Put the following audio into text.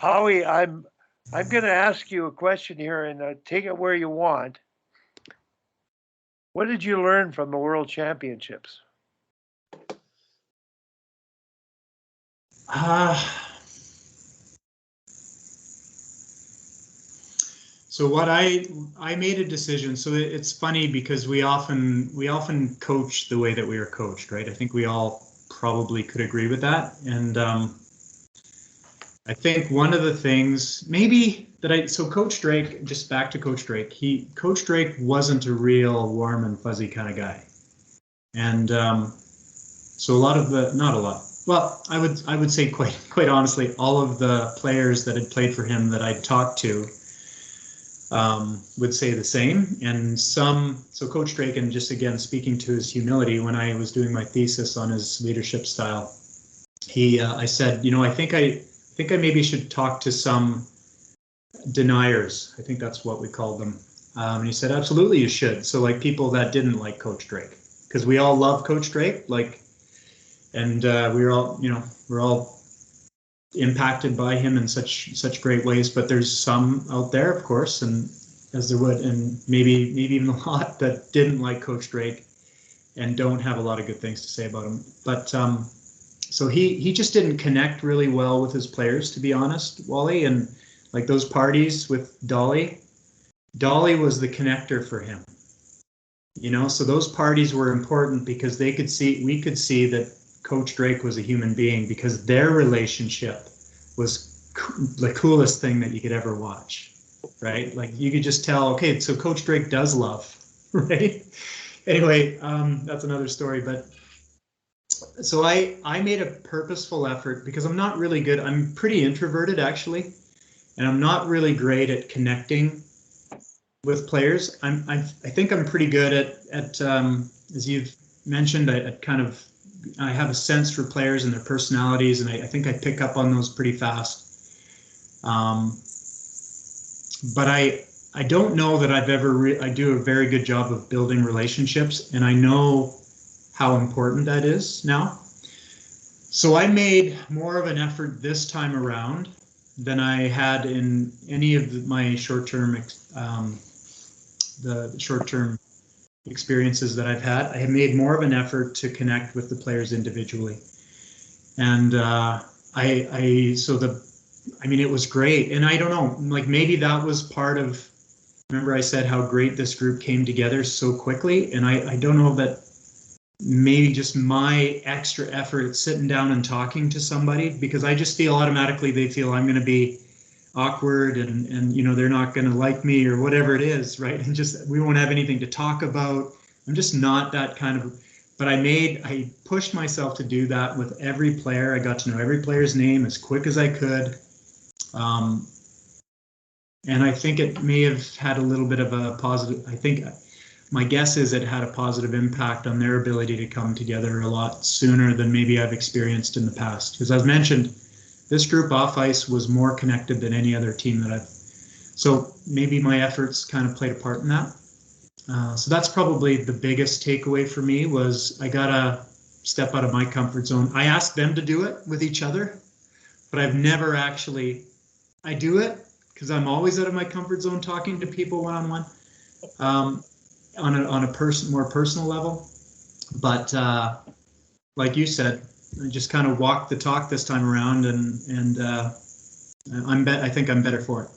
Howie, I'm going to ask you a question here, and take it where you want. What did you learn from the World Championships? So what I made a decision. So it's funny because we often coach the way that we are coached, right? I think we all probably could agree with that. And I think one of the things maybe that so Coach Drake, just back to Coach Drake, Coach Drake wasn't a real warm and fuzzy kind of guy. And so a lot of the, not a lot, well, I would say quite honestly, all of the players that had played for him that I'd talked to would say the same. And so Coach Drake, and just again, speaking to his humility, when I was doing my thesis on his leadership style, I said, I think I maybe should talk to some deniers. I think that's what we called them. And he said, absolutely, you should. So like people that didn't like Coach Drake, because we all love Coach Drake, and we're all impacted by him in such great ways. But there's some out there, of course, and as there would, and maybe even a lot that didn't like Coach Drake and don't have a lot of good things to say about him. But so he just didn't connect really well with his players, to be honest, Wally. And like those parties with Dolly was the connector for him. So those parties were important because we could see that Coach Drake was a human being, because their relationship was the coolest thing that you could ever watch, right? Like you could just tell, okay, so Coach Drake does love, right? Anyway, that's another story. But so I made a purposeful effort, because I'm not really good. I'm pretty introverted, actually, and I'm not really great at connecting with players. I think I'm pretty good at as you've mentioned, I have a sense for players and their personalities, and I think I pick up on those pretty fast. But I don't know that I've ever I do a very good job of building relationships, and I know how important that is now. So I made more of an effort this time around than I had in any of my short-term experiences that I've had. I have made more of an effort to connect with the players individually, and it was great. And I don't know, like maybe that was part of. Remember, I said how great this group came together so quickly, and I don't know that maybe just my extra effort at sitting down and talking to somebody, because I just feel automatically they feel I'm going to be awkward and they're not going to like me or whatever it is, right? And just we won't have anything to talk about. I'm just not that kind of. But I pushed myself to do that with every player. I got to know every player's name as quick as I could. And I think it may have had a little bit of a positive. I think my guess is it had a positive impact on their ability to come together a lot sooner than maybe I've experienced in the past. Because as mentioned, this group off ice was more connected than any other team that so maybe my efforts kind of played a part in that. So that's probably the biggest takeaway for me, was I gotta step out of my comfort zone. I asked them to do it with each other, but I've never actually, I do it because I'm always out of my comfort zone talking to people one-on-one on a more personal level. But like you said, I just kind of walked the talk this time around, and I think I'm better for it.